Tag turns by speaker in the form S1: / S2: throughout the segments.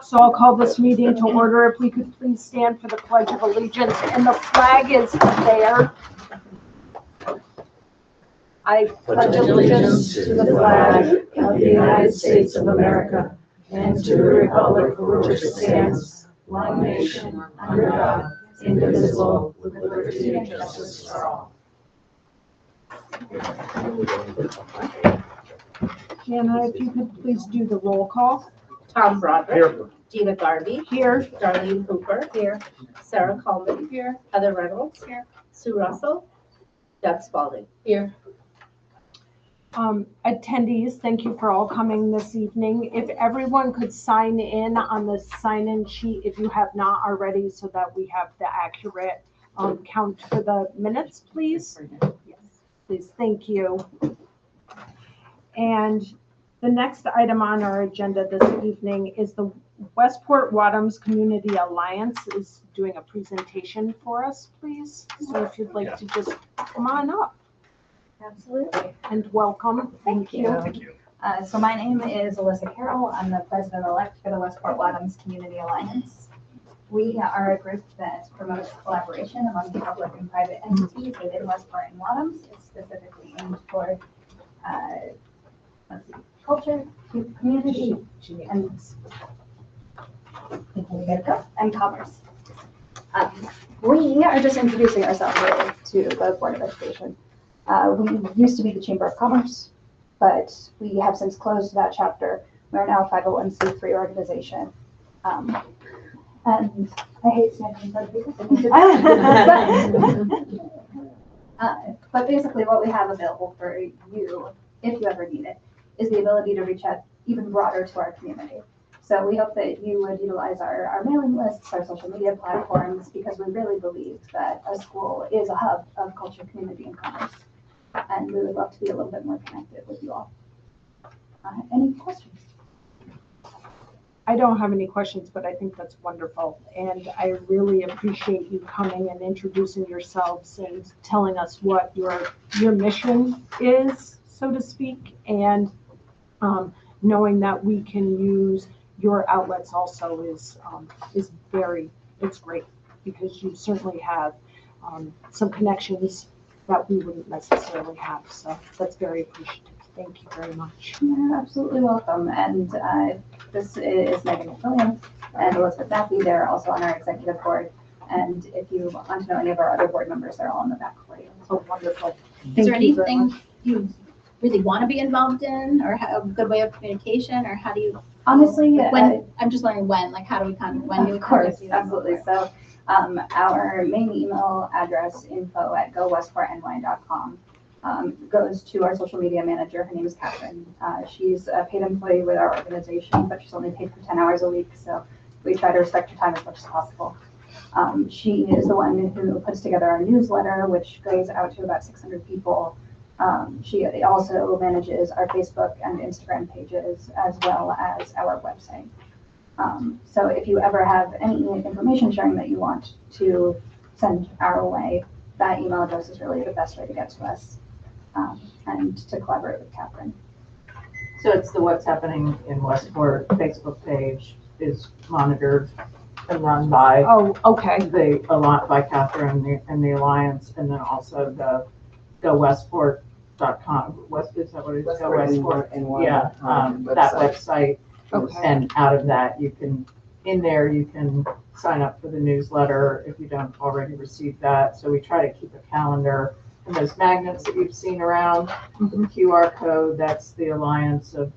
S1: So I'll call this meeting to order. If we could please stand for the Pledge of Allegiance, and the flag is there. I pledge allegiance to the flag of the United States of America and to the republic for which it stands, one nation, under God, indivisible, with liberty and justice for all. Jana, if you could please do the roll call.
S2: Tom Broderick.
S3: Here.
S2: Gina Garvey.
S1: Here.
S2: Darlene Hooper. Here. Sarah Coleman. Here. Heather Reynolds. Here. Sue Russell. Deb Spalding. Here.
S1: Attendees, thank you for all coming this evening. If everyone could sign in on the sign-in sheet if you have not already, so that we have the accurate count for the minutes, please. Yes, please, thank you. And the next item on our agenda this evening is the Westport Wadhams Community Alliance is doing a presentation for us, please. So if you'd like to just come on up.
S4: Absolutely.
S1: And welcome. Thank you.
S3: Thank you.
S4: So my name is Alyssa Carroll. I'm the president-elect for the Westport Wadhams Community Alliance. We are a group that promotes collaboration among public and private entities within Westport and Wadhams. It's specifically aimed toward culture, community, and commerce. We are just introducing ourselves really to the Board of Education. We used to be the Chamber of Commerce, but we have since closed that chapter. We're now a 501c3 organization. And I hate standing in front of people. But basically what we have available for you, if you ever need it, is the ability to reach out even broader to our community. So we hope that you would utilize our mailing lists, our social media platforms, because we really believe that a school is a hub of culture, community, and commerce. And we would love to be a little bit more connected with you all. Any questions?
S1: I don't have any questions, but I think that's wonderful. And I really appreciate you coming and introducing yourselves and telling us what your mission is, so to speak, and knowing that we can use your outlets also is it's great, because you certainly have some connections that we wouldn't necessarily have. So that's very appreciative. Thank you very much.
S4: You're absolutely welcome. And this is Megan McWilliams and Elizabeth Mackey. They're also on our executive board. And if you want to know any of our other board members, they're all on the back for you.
S1: Oh, wonderful.
S2: Is there anything you really want to be involved in, or a good way of communication, or how do you?
S4: Honestly,
S2: I'm just learning when. Like, how do we when do we?
S4: Of course, absolutely. So our main email address, info@gowestportny.com, goes to our social media manager. Her name is Catherine. She's a paid employee with our organization, but she's only paid for 10 hours a week. So we try to respect her time as much as possible. She is the one who puts together our newsletter, which goes out to about 600 people. She also manages our Facebook and Instagram pages, as well as our website. So if you ever have any information sharing that you want to send our way, that email address is really the best way to get to us and to collaborate with Catherine.
S5: So it's the What's Happening in Westport Facebook page is monitored and run by by Catherine and the Alliance, and then also the GoWestport.com. Is that what it is?
S3: Westport
S5: Go Westport.
S3: Yeah,
S5: that website.
S1: Okay.
S5: And out of that, you can sign up for the newsletter if you don't already receive that. So we try to keep a calendar. And those magnets that you've seen around, the QR code, that's the Alliance of,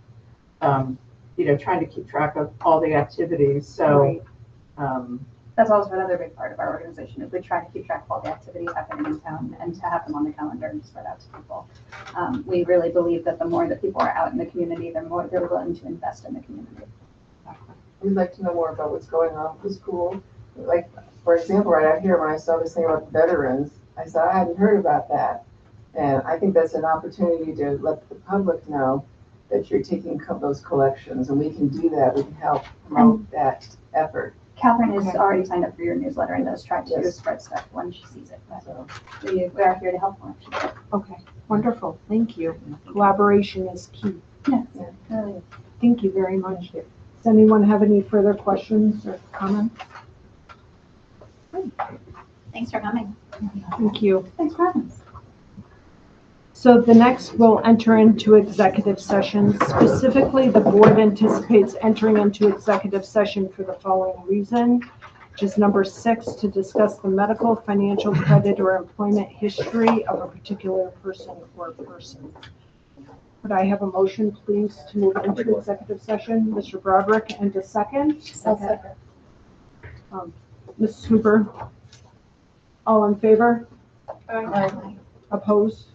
S5: trying to keep track of all the activities. So,
S4: that's also another big part of our organization, is we try to keep track of all the activities happening in town and to have them on the calendar and spread out to people. We really believe that the more that people are out in the community, the more they're willing to invest in the community.
S3: We'd like to know more about what's going on with the school. Like, for example, right out here, when I saw this thing about the veterans, I said, I hadn't heard about that. And I think that's an opportunity to let the public know that you're taking those collections, and we can do that. We can help promote that effort.
S4: Catherine is already signed up for your newsletter and does try to spread stuff when she sees it. So we are here to help when she does.
S1: Okay, wonderful. Thank you. Collaboration is key.
S4: Yes, really.
S1: Thank you very much. Does anyone have any further questions or comments?
S6: Thanks for coming.
S1: Thank you.
S4: Thanks for having us.
S1: So the next, we'll enter into executive session. Specifically, the board anticipates entering into executive session for the following reason, which is number 6, to discuss the medical, financial, credit, or employment history of a particular person or person. Could I have a motion, please, to move into executive session? Mr. Broderick, and a second?
S2: Second.
S1: Ms. Hooper? All in favor?
S2: Aye.
S1: Opposed?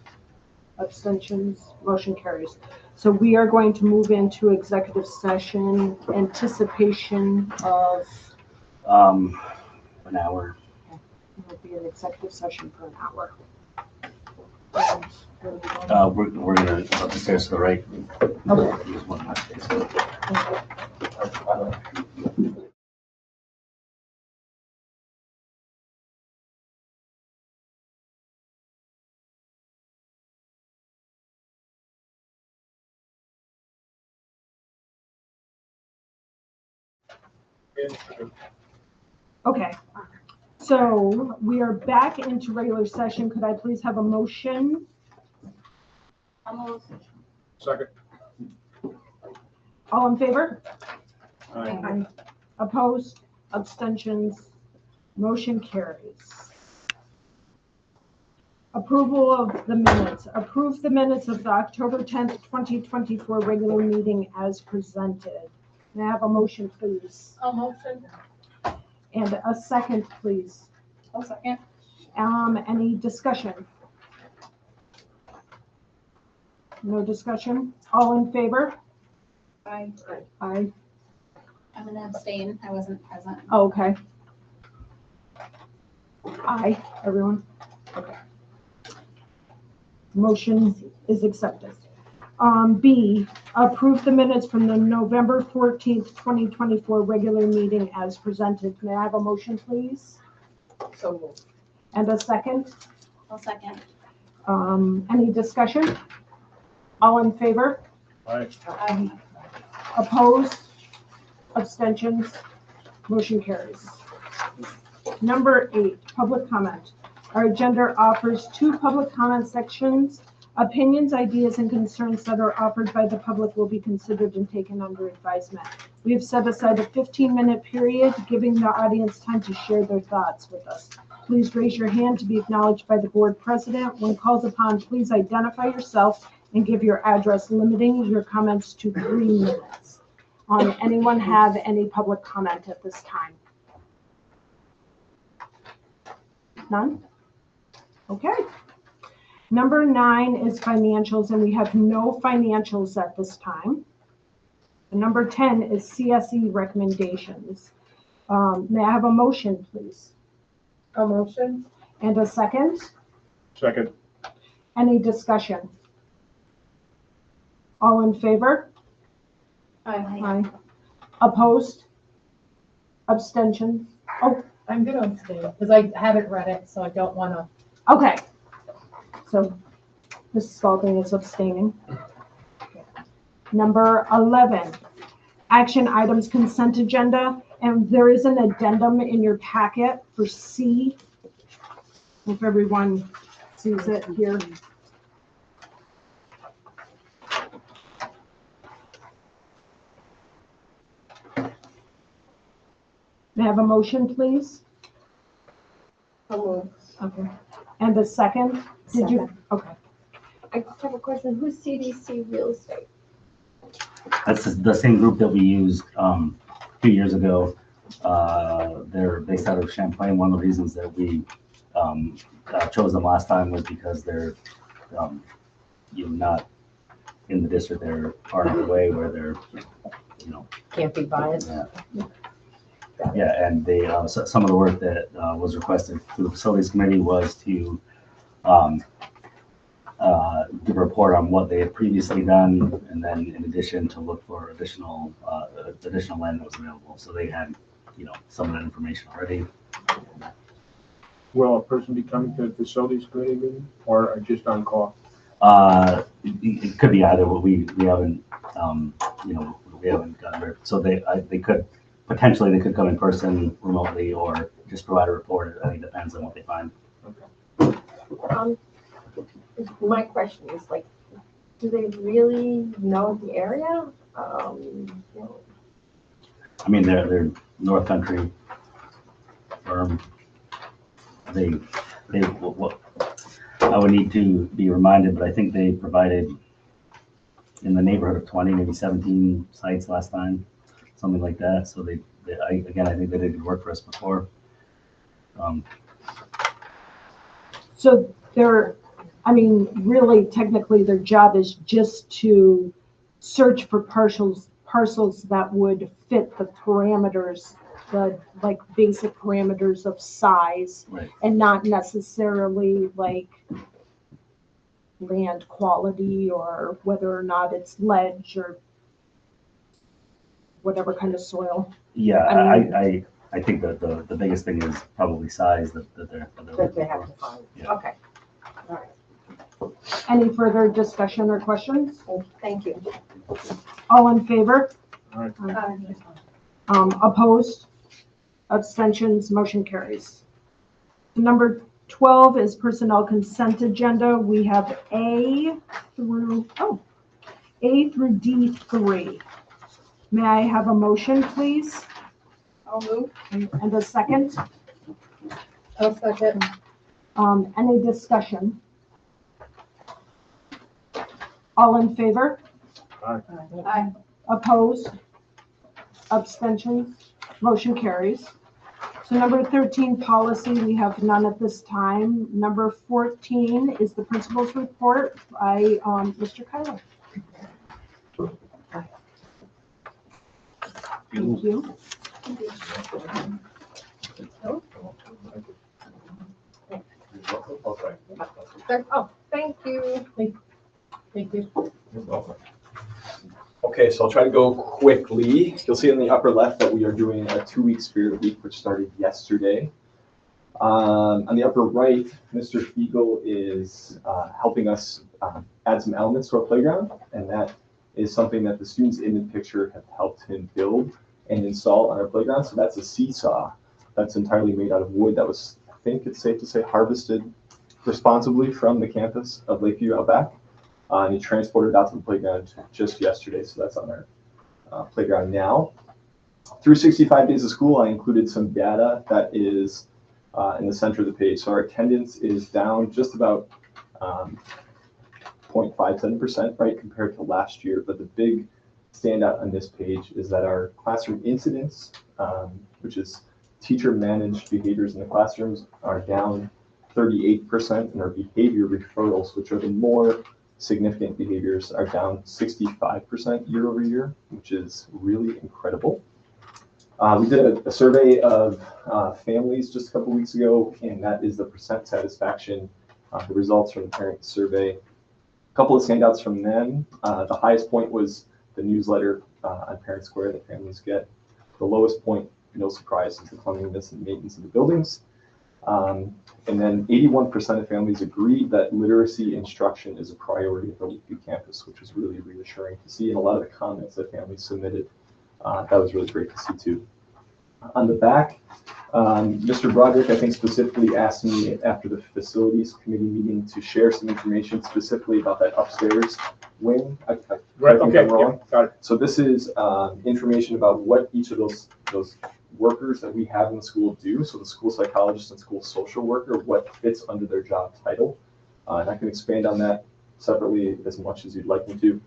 S1: Abstentions? Motion carries. So we are going to move into executive session, anticipation of,
S7: An hour.
S1: it will be an executive session for an hour.
S7: We're gonna upstairs to the right.
S1: Okay.
S7: Just one more space.
S1: Okay, so we are back into regular session. Could I please have a motion?
S8: Second.
S1: All in favor?
S8: Aye.
S1: Aye. Opposed? Abstentions? Motion carries. Approval of the minutes. Approve the minutes of the October 10th, 2024 regular meeting as presented. May I have a motion, please?
S2: I'll motion.
S1: And a second, please.
S2: I'll second.
S1: Any discussion? No discussion? All in favor?
S2: Aye.
S1: Aye.
S6: I'm gonna abstain. I wasn't present.
S1: Oh, okay. Aye, everyone? Okay. Motion is accepted. B, approve the minutes from the November 14th, 2024 regular meeting as presented. May I have a motion, please?
S2: So moved.
S1: And a second?
S6: I'll second.
S1: Any discussion? All in favor?
S8: Aye.
S2: Aye.
S1: Opposed? Abstentions? Motion carries. Number 8, public comment. Our agenda offers 2 public comment sections. Opinions, ideas, and concerns that are offered by the public will be considered and taken under advisement. We have set aside a 15-minute period, giving the audience time to share their thoughts with us. Please raise your hand to be acknowledged by the board president. When called upon, please identify yourself and give your address, limiting your comments to 3 minutes. Anyone have any public comment at this time? None? Okay. Number 9 is financials, and we have no financials at this time. And number 10 is CSE recommendations. May I have a motion, please?
S2: A motion.
S1: And a second?
S8: Second.
S1: Any discussion? All in favor?
S2: Aye.
S1: Aye. Opposed? Abstention? Oh,
S9: I'm gonna abstain because I haven't read it, so I don't wanna.
S1: okay. So Mrs. Spalding is abstaining. Number 11, action items consent agenda. And there is an addendum in your packet for C. If everyone sees it here. May I have a motion, please?
S2: So moved.
S1: Okay. And a second? Did you? Okay.
S2: I just have a question. Who's CDC Real Estate?
S7: That's the same group that we used, 2 years ago. They're based out of Champlain. One of the reasons that we, chose them last time was because they're, not in the district. They're far enough away where they're,
S9: Can't be biased.
S7: Yeah. Yeah, and they, some of the work that was requested through the facilities committee was to give a report on what they had previously done, and then in addition to look for additional land that was available. So they had, some of that information already.
S8: Will a person be coming to the facilities committee meeting or just on call?
S7: It could be either, but we haven't, we haven't gotten rid. So they could, potentially they could come in person, remotely, or just provide a report. I think it depends on what they find.
S10: My question is like, do they really know the area? You know,
S7: I mean, they're North Country firm. What I would need to be reminded, but I think they provided in the neighborhood of 20, maybe 17 sites last time, something like that. So I think they did good work for us before.
S1: So really technically their job is just to search for parcels that would fit the parameters, the like basic parameters of size,
S7: Right.
S1: and not necessarily like land quality or whether or not it's ledge or whatever kind of soil.
S7: Yeah,
S1: I
S7: I think that the biggest thing is probably size that they're
S10: that they have to find.
S7: Yeah.
S10: Okay. All right.
S1: Any further discussion or questions?
S10: Thank you.
S1: All in favor?
S2: Uh,
S1: Opposed? Abstentions? Motion carries. Number 12 is personnel consent agenda. We have A through D3. May I have a motion, please?
S2: I'll move.
S1: And a second?
S9: I'll second.
S1: Any discussion? All in favor?
S2: Aye.
S1: Opposed? Abstentions? Motion carries. So number 13, policy, we have none at this time. Number 14 is the principal's report by Mr. Kyler. Thank you.
S10: Oh, thank you.
S9: Thank you.
S11: Okay, so I'll try to go quickly. You'll see in the upper left that we are doing a 2-week spirit week, which started yesterday. On the upper right, Mr. Fiegel is helping us add some elements to our playground, and that is something that the students in the picture have helped him build and install on our playground. So that's a seesaw that's entirely made out of wood that was, I think it's safe to say, harvested responsibly from the campus of Lakeview out back. And he transported it out to the playground just yesterday, so that's on our playground now. Through 65 days of school, I included some data that is in the center of the page. So our attendance is down just about 0.57%, right, compared to last year. But the big standout on this page is that our classroom incidents, which is teacher-managed behaviors in the classrooms, are down 38%, and our behavior referrals, which are the more significant behaviors, are down 65% year over year, which is really incredible. We did a survey of families just a couple weeks ago, and that is the percent satisfaction, the results from the parent survey. A couple of standouts from them. The highest point was the newsletter on Parent Square that families get. The lowest point, no surprise, is the cleanliness and maintenance of the buildings. And then 81% of families agreed that literacy instruction is a priority at the Lakeview campus, which was really reassuring to see. And a lot of the comments that families submitted, that was really great to see too. On the back, Mr. Broderick, I think, specifically asked me after the facilities committee meeting to share some information specifically about that upstairs wing.
S8: Right,
S11: think
S8: okay,
S11: I'm wrong.
S8: yeah, got it.
S11: So this is information about what each of those workers that we have in the school do. So the school psychologist and school social worker, what fits under their job title. And I can expand on that separately as much as you'd like me to.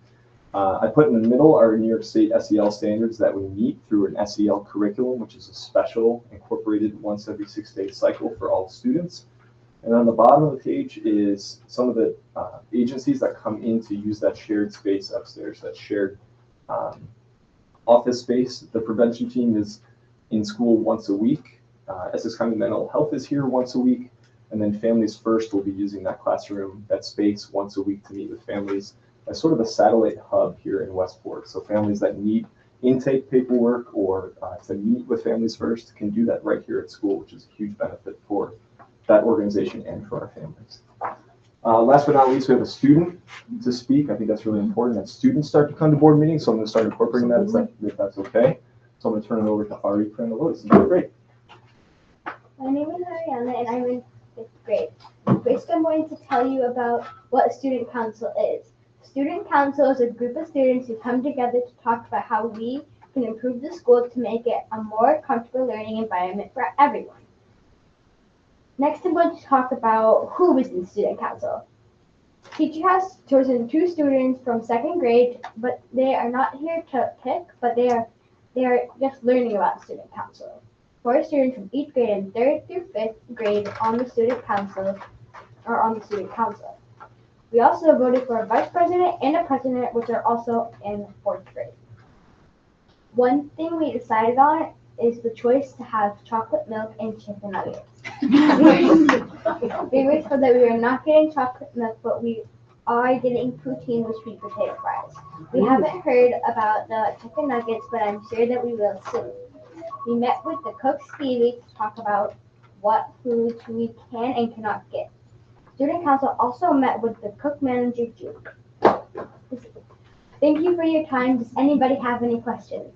S11: I put in the middle our New York State SEL standards that we meet through an SEL curriculum, which is a special incorporated once every 6-day cycle for all students. And on the bottom of the page is some of the agencies that come in to use that shared space upstairs, that shared office space. The prevention team is in school once a week. Essex County Mental Health is here once a week. And then Families First will be using that classroom, that space once a week to meet with families as sort of a satellite hub here in Westport. So families that need intake paperwork or to meet with Families First can do that right here at school, which is a huge benefit for that organization and for our families. Last but not least, we have a student to speak. I think that's really important that students start to come to board meetings. So I'm going to start incorporating that if that's okay. So I'm going to turn it over to Ari Crandalois. Great.
S12: My name is Ariana and I'm in 5th grade. First, I'm going to tell you about what a student council is. Student council is a group of students who come together to talk about how we can improve the school to make it a more comfortable learning environment for everyone. Next, I'm going to talk about who is in student council. Teacher has chosen 2 students from 2nd grade, but they are not here to pick, but they are just learning about student council. 4 students from 8th grade and 3rd through 5th grade on the student council are on the student council. We also voted for a vice president and a president, which are also in 4th grade. One thing we decided on is the choice to have chocolate milk and chicken nuggets. We were told that we are not getting chocolate milk, but we are getting poutine with sweet potato fries. We haven't heard about the chicken nuggets, but I'm sure that we will soon. We met with the cook Stevie to talk about what foods we can and cannot get. Student council also met with the cook manager, Juke. Thank you for your time. Does anybody have any questions?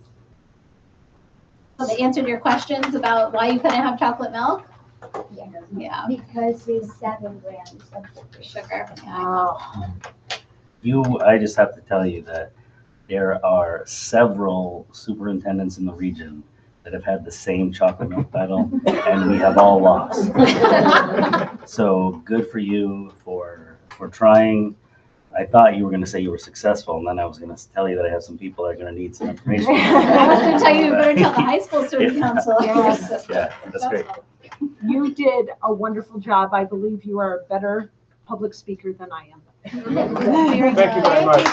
S6: So they answered your questions about why you couldn't have chocolate milk?
S12: Yeah.
S6: Yeah,
S12: Because there's 7 grams of
S6: sugar. Yeah.
S7: I just have to tell you that there are several superintendents in the region that have had the same chocolate milk battle, and we have all lost. So good for you for trying. I thought you were going to say you were successful, and then I was going to tell you that I have some people that are going to need some information.
S6: I was going to tell you, you better tell the high school student council.
S1: Yes.
S7: Yeah, that's great.
S1: You did a wonderful job. I believe you are a better public speaker than I am.
S6: Very
S8: Thank you very
S6: good.
S8: much.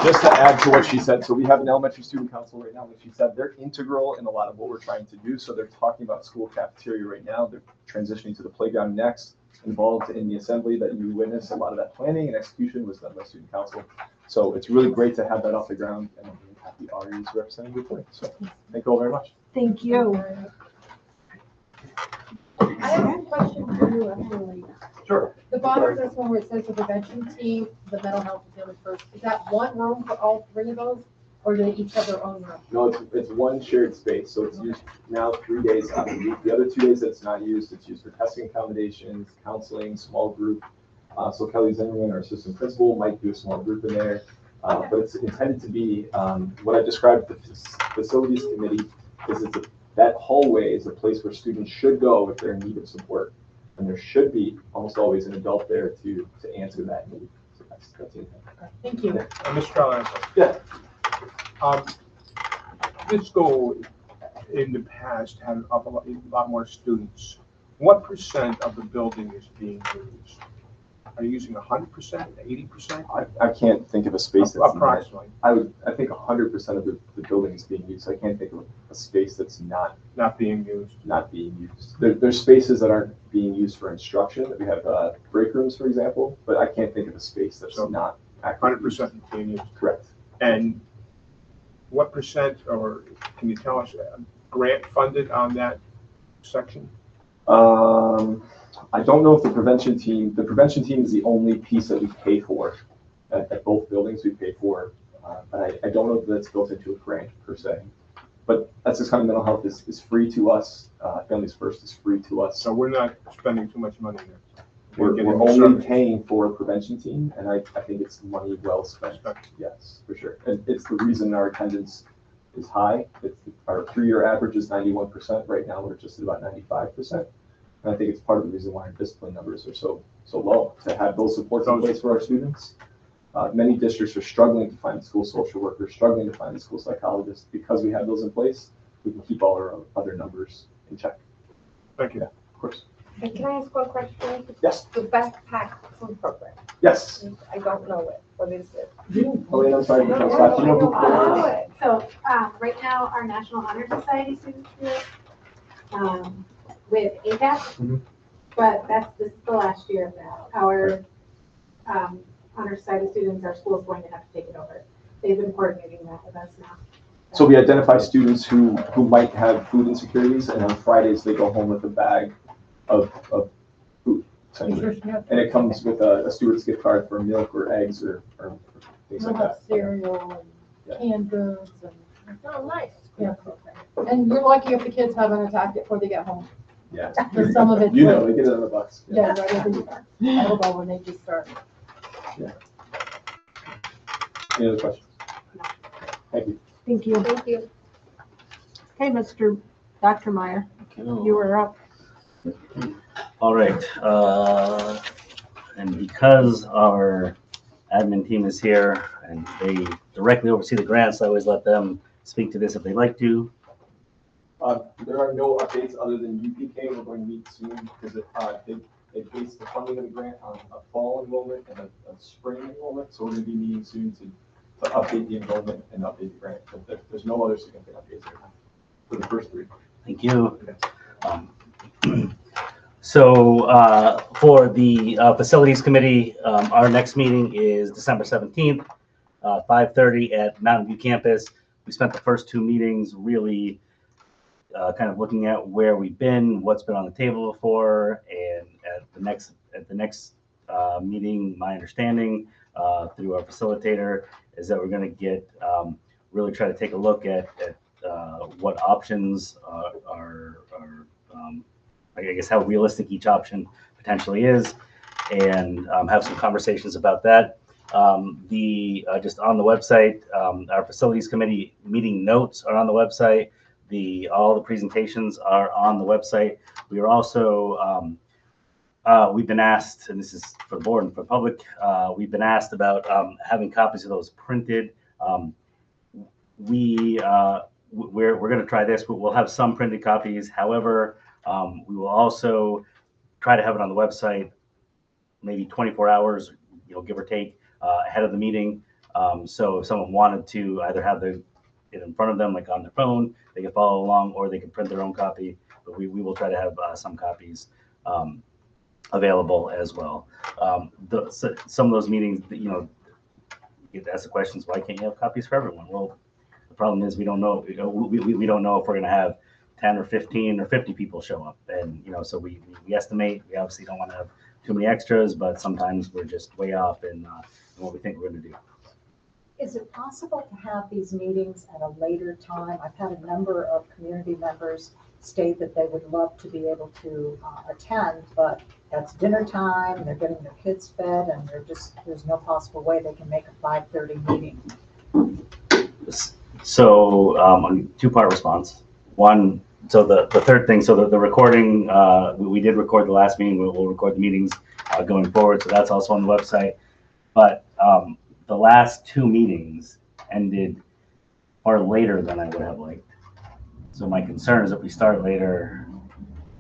S11: Just to add to what she said, so we have an elementary student council right now, and she said they're integral in a lot of what we're trying to do. So they're talking about school cafeteria right now. They're transitioning to the playground next, involved in the assembly that you witnessed. A lot of that planning and execution was done by student council. So it's really great to have that off the ground, and I'm really happy Ari is representing the point. So thank you all very much.
S1: Thank you.
S9: I have a question for you, actually.
S11: Sure.
S9: The bottom of this one where it says the prevention team, the mental health and family first, is that one room for all 3 of those? Or do they each have their own room?
S11: No, it's one shared space, so it's used now 3 days out of the week. The other 2 days that it's not used, it's used for testing accommodations, counseling, small group. So Kelly Zimmerman, our assistant principal, might do a small group in there. But it's intended to be, what I described the facilities committee is that hallway is a place where students should go if they're in need of support. And there should be almost always an adult there to answer that need. So that's it.
S9: Thank you.
S8: Mr. Alonso.
S11: Yeah.
S8: This school in the past had a lot more students. What % of the building is being used? Are you using 100%, 80%?
S11: I can't think of a space that's
S8: approximately.
S11: I think 100% of the building is being used. I can't think of a space that's not
S8: being used.
S11: Not being used. There's spaces that aren't being used for instruction. We have break rooms, for example, but I can't think of a space that's not actively
S8: 100% being used.
S11: Correct.
S8: And what %, or can you tell us, grant funded on that section?
S11: I don't know if the prevention team is the only piece that we pay for at both buildings. We pay for, but I don't know if that's built into a grant per se. But that's just kind of mental health is free to us. Families First is free to us.
S8: So we're not spending too much money there.
S11: We're only paying for a prevention team, and I think it's money well spent. Yes, for sure. And it's the reason our attendance is high. Our 3-year average is 91%. Right now, we're just at about 95%. And I think it's part of the reason why our discipline numbers are so low, to have those supports in place for our students. Many districts are struggling to find school social workers, struggling to find the school psychologists. Because we have those in place, we can keep all our other numbers in check.
S8: Thank you.
S11: Yeah, of course.
S10: And can I ask one question?
S11: Yes.
S10: The backpack food program.
S11: Yes.
S10: I don't know it. What is it?
S11: Oh, wait, I'm sorry.
S10: No,
S11: No, Scott, do you know who-
S10: I don't know it.
S13: So right now, our National Honor Society students do it with APAC,
S11: Mhm.
S13: but this is the last year of that. Our Honor Society students, our school is going to have to take it over. They've been coordinating that with us now.
S11: So we identify students who might have food insecurities, and on Fridays they go home with a bag of food. essentially. And it comes with a steward's gift card for milk or eggs or things
S9: We'll
S11: like
S9: have
S11: that.
S9: cereal
S11: Yeah.
S9: and canned goods and,
S10: Oh, nice.
S9: yeah. And you're lucky if the kids haven't attacked it before they get home.
S11: Yeah.
S9: Because some of it's
S11: You know,
S9: like-
S11: they get it on the bus.
S9: Yeah, right over the, I don't know when they just start.
S11: Any other questions? Thank you.
S1: Thank you.
S10: Thank you.
S1: Okay, Dr. Meyer, you were up.
S7: All right, and because our admin team is here and they directly oversee the grants, I always let them speak to this if they'd like to.
S11: There are no updates other than UPK. We're going to meet soon because they base the funding of the grant on a fall enrollment and a spring enrollment. So we're going to be meeting soon to update the enrollment and update the grant. But there's no other significant updates right now for the first 3.
S7: Thank you. So for the facilities committee, our next meeting is December 17th, 5:30 at Mountain View campus. We spent the first 2 meetings really kind of looking at where we've been, what's been on the table before, and at the next meeting, my understanding through our facilitator is that we're going to get really try to take a look at what options are I guess how realistic each option potentially is, and have some conversations about that. Just on the website, our facilities committee meeting notes are on the website. All the presentations are on the website. We are also we've been asked, and this is for the board and for the public, we've been asked about having copies of those printed. We're going to try this. We'll have some printed copies. However, we will also try to have it on the website maybe 24 hours, give or take, ahead of the meeting. So if someone wanted to either have it in front of them, like on their phone, they can follow along, or they can print their own copy. But we will try to have some copies available as well. Some of those meetings, you get to ask the questions, why can't you have copies for everyone? Well, the problem is we don't know. We don't know if we're going to have 10 or 15 or 50 people show up, and so we estimate. We obviously don't want to have too many extras, but sometimes we're just way off in what we think we're going to do.
S14: Is it possible to have these meetings at a later time? I've had a number of community members state that they would love to be able to attend, but it's dinner time, they're getting their kids fed, and there's no possible way they can make a 5:30 meeting.
S7: So, 2-part response. One, so the third thing, so the recording, we did record the last meeting. We'll record the meetings going forward, so that's also on the website. But the last 2 meetings ended far later than I would have liked. So my concern is if we start later.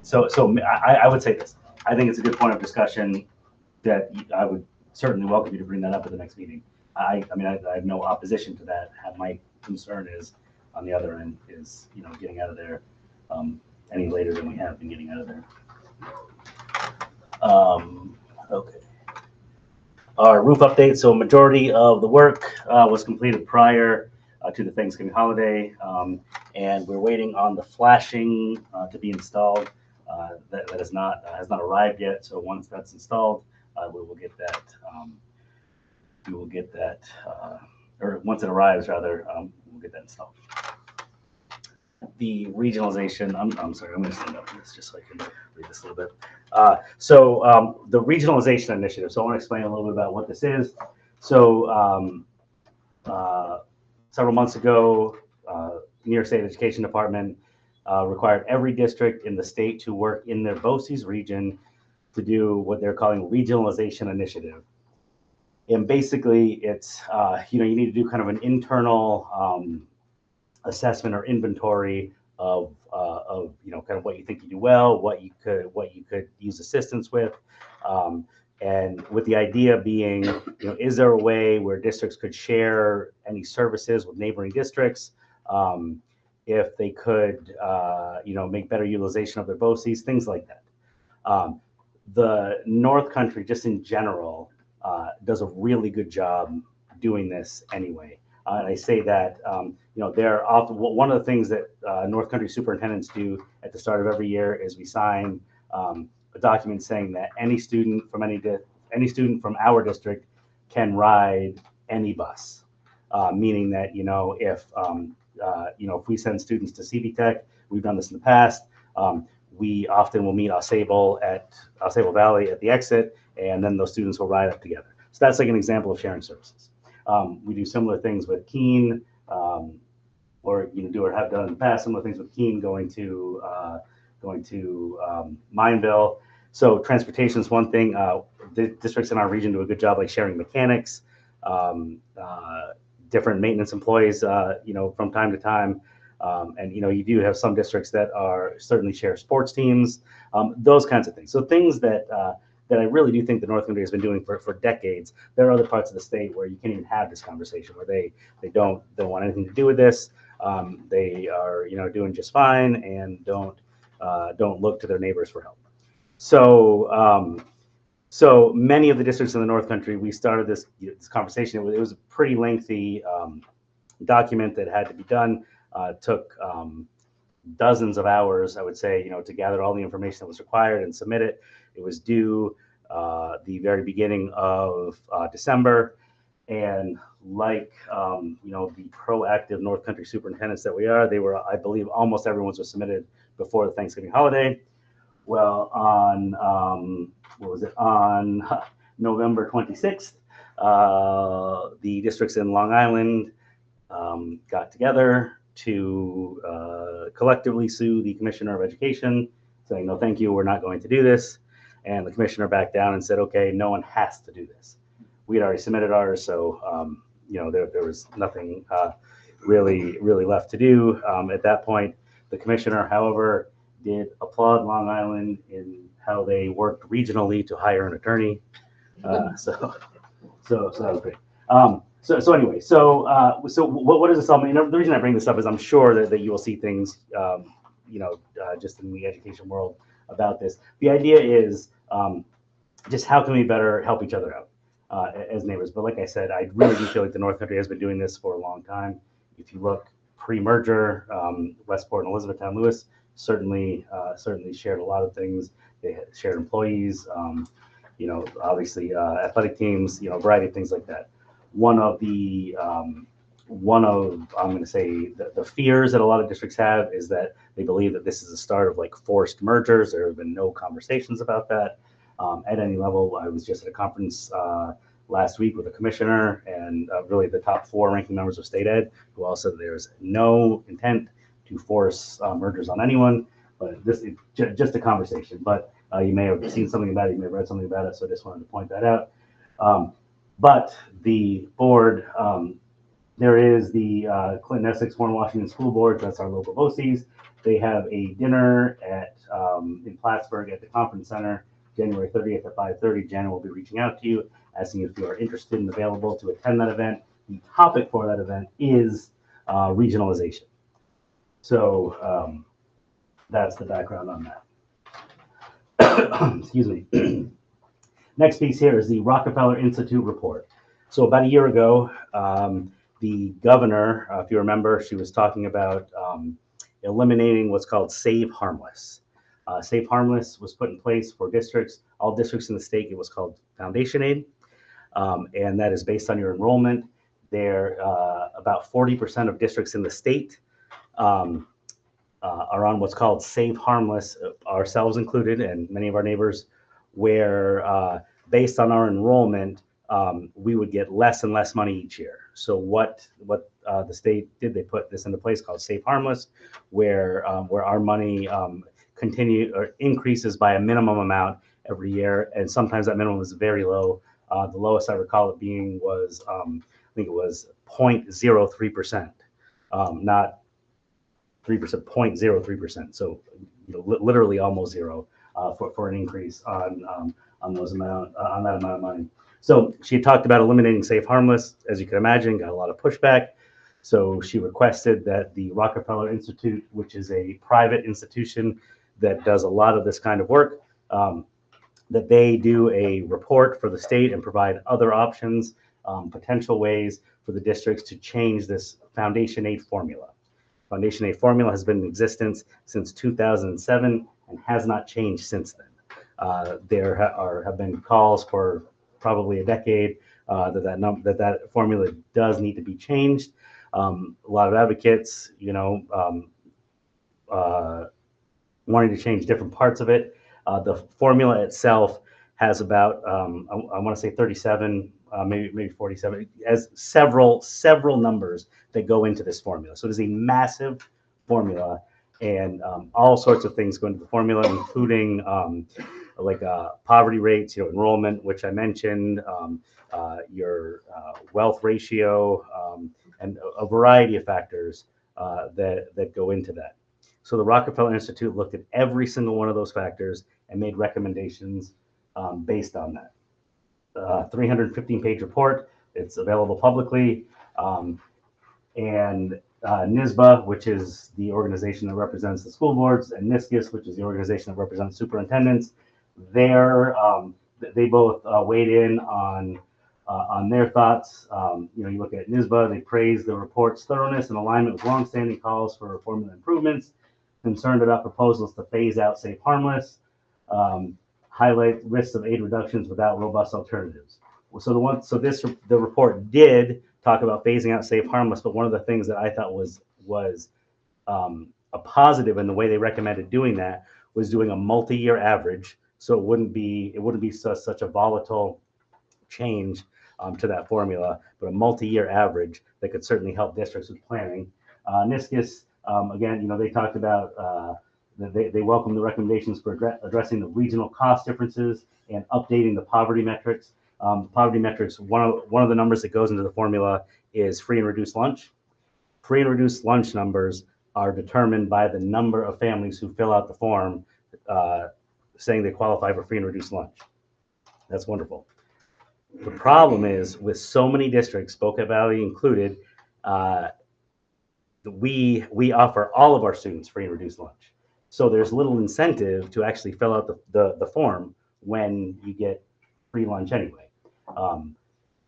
S7: So I would say this. I think it's a good point of discussion that I would certainly welcome you to bring that up at the next meeting. I mean, I have no opposition to that. My concern is on the other end is, getting out of there any later than we have been getting out of there. Okay. Our roof update. So majority of the work was completed prior to the Thanksgiving holiday, and we're waiting on the flashing to be installed. That has not arrived yet. So once that's installed, we will get that. We will get that, or once it arrives, rather, we'll get that installed. The regionalization. I'm sorry. I'm going to stand up for this just so I can read this a little bit. So the regionalization initiative. So I want to explain a little bit about what this is. So several months ago, New York State Education Department required every district in the state to work in their BOCES region to do what they're calling regionalization initiative. And basically, it's you need to do kind of an internal assessment or inventory of kind of what you think you do well, what you could use assistance with, and with the idea being, is there a way where districts could share any services with neighboring districts, if they could, make better utilization of their BOCES, things like that. The North Country, just in general, does a really good job doing this anyway. And I say that, they're often, one of the things that North Country superintendents do at the start of every year is we sign a document saying that any student from any student from our district can ride any bus, meaning that if we send students to CB Tech, we've done this in the past. We often will meet Au Sable Valley at the exit, and then those students will ride up together. So that's like an example of sharing services. We do similar things with Keene, or do or have done in the past. Similar things with Keene going to Mineville. So transportation is one thing. The districts in our region do a good job, like sharing mechanics, different maintenance employees, from time to time. And you do have some districts that are certainly share sports teams, those kinds of things. So things that I really do think the North Country has been doing for decades. There are other parts of the state where you can't even have this conversation, where they don't want anything to do with this. They are doing just fine and don't look to their neighbors for help. So many of the districts in the North Country, we started this conversation. It was a pretty lengthy document that had to be done. Took dozens of hours, I would say, to gather all the information that was required and submit it. It was due the very beginning of December. And like, the proactive North Country superintendents that we are, they were, I believe, almost everyone's was submitted before the Thanksgiving holiday. Well, on, on November 26th, the districts in Long Island got together to collectively sue the Commissioner of Education, saying, no, thank you, we're not going to do this. And the commissioner backed down and said, okay, no one has to do this. We had already submitted ours, so there was nothing really left to do at that point. The commissioner, however, did applaud Long Island in how they worked regionally to hire an attorney. So that was great. So anyway, what does this all mean? The reason I bring this up is I'm sure that you will see things, just in the education world about this. The idea is just how can we better help each other out as neighbors. But like I said, I really do feel like the North Country has been doing this for a long time. If you look pre-merger, Westport and Elizabethtown Lewis certainly shared a lot of things. They had shared employees, obviously athletic teams, a variety of things like that. One of I'm going to say the fears that a lot of districts have is that they believe that this is the start of like forced mergers. There have been no conversations about that at any level. I was just at a conference last week with a commissioner and really the top 4 ranking members of state ed, who all said there's no intent to force mergers on anyone, but this is just a conversation. But you may have seen something about it, you may have read something about it, so I just wanted to point that out. But the board, there is the Clinton Essex Warren Washington School Board, that's our local BOCES. They have a dinner at in Plattsburgh at the conference center, January 30th at 5:30. Janet will be reaching out to you, asking if you are interested and available to attend that event. The topic for that event is regionalization. So that's the background on that. Excuse me. Next piece here is the Rockefeller Institute report. So about a year ago, the governor, if you remember, she was talking about eliminating what's called Save Harmless. Save Harmless was put in place for districts, all districts in the state. It was called Foundation Aid, and that is based on your enrollment. There, about 40% of districts in the state are on what's called Save Harmless, ourselves included, and many of our neighbors, where based on our enrollment, we would get less and less money each year. So what the state did, they put this into place called Save Harmless, where our money increases by a minimum amount every year, and sometimes that minimum is very low. The lowest I recall it being was I think it was 0.03%, not 3%, 0.03%. So literally almost zero for an increase on that amount of money. So she talked about eliminating Safe Harmless, as you can imagine, got a lot of pushback. So she requested that the Rockefeller Institute, which is a private institution that does a lot of this kind of work, that they do a report for the state and provide other options, potential ways for the districts to change this Foundation Aid formula. Foundation Aid formula has been in existence since 2007 and has not changed since then. have been calls for probably a decade that formula does need to be changed. A lot of advocates, wanting to change different parts of it. The formula itself has about, I want to say 37, maybe 47, as several numbers that go into this formula. So it is a massive formula, and all sorts of things go into the formula, including poverty rates, enrollment, which I mentioned, your wealth ratio, and a variety of factors that go into that. So the Rockefeller Institute looked at every single one of those factors and made recommendations based on that. 315-page report. It's available publicly. And NISBA, which is the organization that represents the school boards, and NISCUS, which is the organization that represents superintendents, they both weighed in on their thoughts. You look at NISBA, they praised the report's thoroughness and alignment with longstanding calls for formula improvements, concerned about proposals to phase out safe harmless, highlight risks of aid reductions without robust alternatives. So the report did talk about phasing out safe harmless, but one of the things that I thought was a positive in the way they recommended doing that was doing a multi-year average, so it wouldn't be such a volatile change to that formula, but a multi-year average that could certainly help districts with planning. NISCUS, again, they talked about they welcome the recommendations for addressing the regional cost differences and updating the poverty metrics. Poverty metrics, one of the numbers that goes into the formula is free and reduced lunch. Free and reduced lunch numbers are determined by the number of families who fill out the form saying they qualify for free and reduced lunch. That's wonderful. The problem is with so many districts, Boquet Valley included, we offer all of our students free and reduced lunch. So there's little incentive to actually fill out the form when you get free lunch anyway.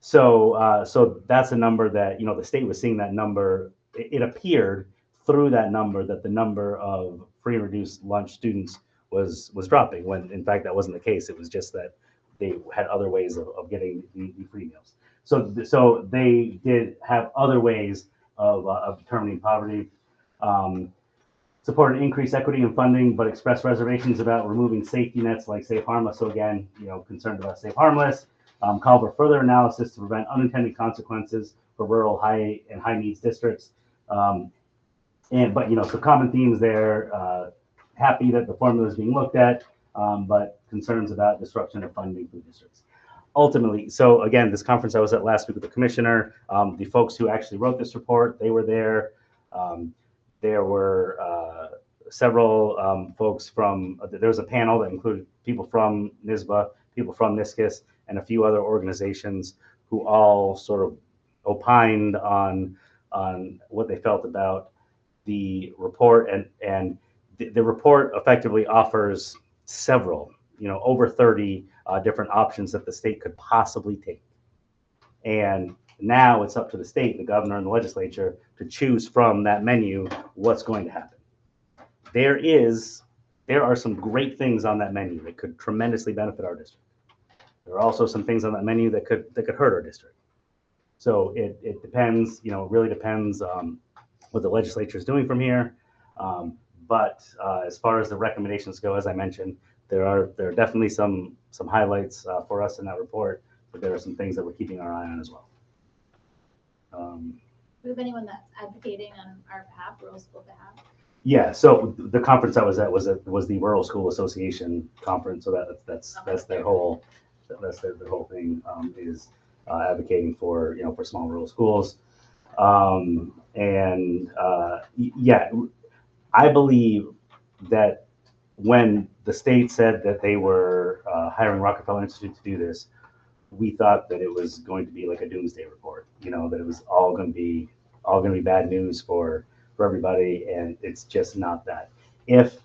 S7: So that's a number that, the state was seeing that number. It appeared through that number that the number of free and reduced lunch students was dropping, when in fact that wasn't the case. It was just that they had other ways of getting the free meals. So they did have other ways of determining poverty. Supported increased equity and funding, but expressed reservations about removing safety nets like safe harmless. So again, concerned about safe harmless. Call for further analysis to prevent unintended consequences for rural high needs districts. So common themes there. Happy that the formula is being looked at, but concerns about disruption of funding for districts. Ultimately, so again, this conference I was at last week with the commissioner, the folks who actually wrote this report, they were there. There were several folks from, there was a panel that included people from NISBA, people from NISCUS, and a few other organizations who all sort of opined on what they felt about the report. And the report effectively offers several, over 30 different options that the state could possibly take. And now it's up to the state, the governor and the legislature, to choose from that menu what's going to happen. There are some great things on that menu that could tremendously benefit our district. There are also some things on that menu that could hurt our district. So it depends, it really depends what the legislature is doing from here. But as far as the recommendations go, as I mentioned, there are definitely some highlights for us in that report, but there are some things that we're keeping our eye on as well.
S6: Do we have anyone that's advocating on our behalf, rural school behalf?
S7: Yeah, so the conference I was at was the Rural School Association conference. So that's their whole thing, is advocating for for small rural schools. Yeah, I believe that when the state said that they were hiring Rockefeller Institute to do this, we thought that it was going to be like a doomsday report, that it was all going to be bad news for everybody, and it's just not that. If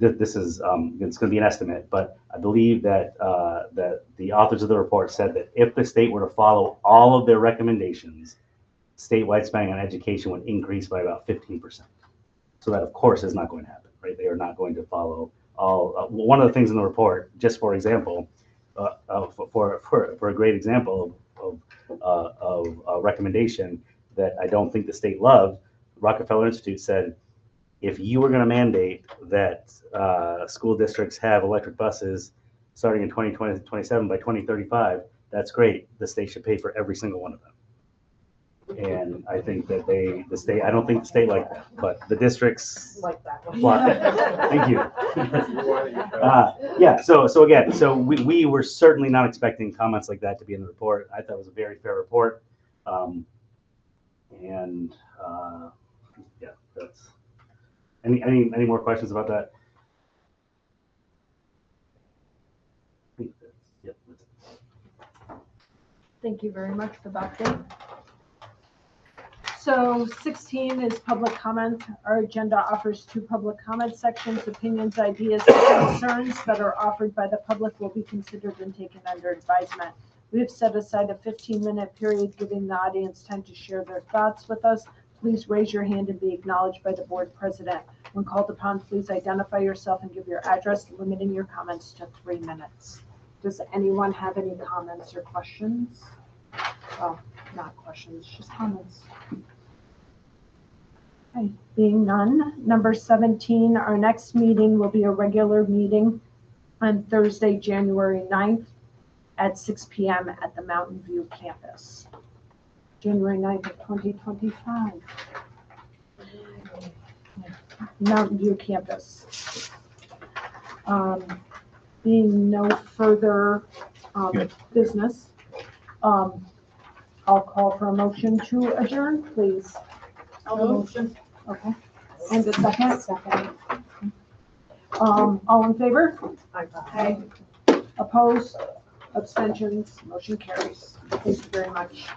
S7: this is it's going to be an estimate, but I believe that that the authors of the report said that if the state were to follow all of their recommendations, statewide spending on education would increase by about 15%. So that, of course, is not going to happen, right? They are not going to follow all. One of the things in the report, just for example, for a great example of a recommendation that I don't think the state loved, Rockefeller Institute said, if you were going to mandate that school districts have electric buses starting in 2027 by 2035, that's great. The state should pay for every single one of them. And I think that the state, I don't think the state liked that, but the districts
S14: Like that one.
S7: blocked it. Thank you. Yeah, so again, so we were certainly not expecting comments like that to be in the report. I thought it was a very fair report. Yeah, that's, any more questions about that? I think that's, yeah, that's it.
S1: Thank you very much for that update. So 16 is public comment. Our agenda offers 2 public comment sections. Opinions, ideas, and concerns that are offered by the public will be considered and taken under advisement. We have set aside a 15-minute period giving the audience time to share their thoughts with us. Please raise your hand and be acknowledged by the board president. When called upon, please identify yourself and give your address, limiting your comments to 3 minutes. Does anyone have any comments or questions? Well, not questions, just comments. Okay, being none. Number 17, our next meeting will be a regular meeting on Thursday, January 9th at 6 p.m. at the Mountain View campus. January 9th of 2025. Mountain View campus. Being no further business, I'll call for a motion to adjourn, please.
S9: Motion.
S1: Okay. And a second? Second. All in favor?
S9: Aye.
S1: Opposed? Abstentions? Motion carries. Thank you very much.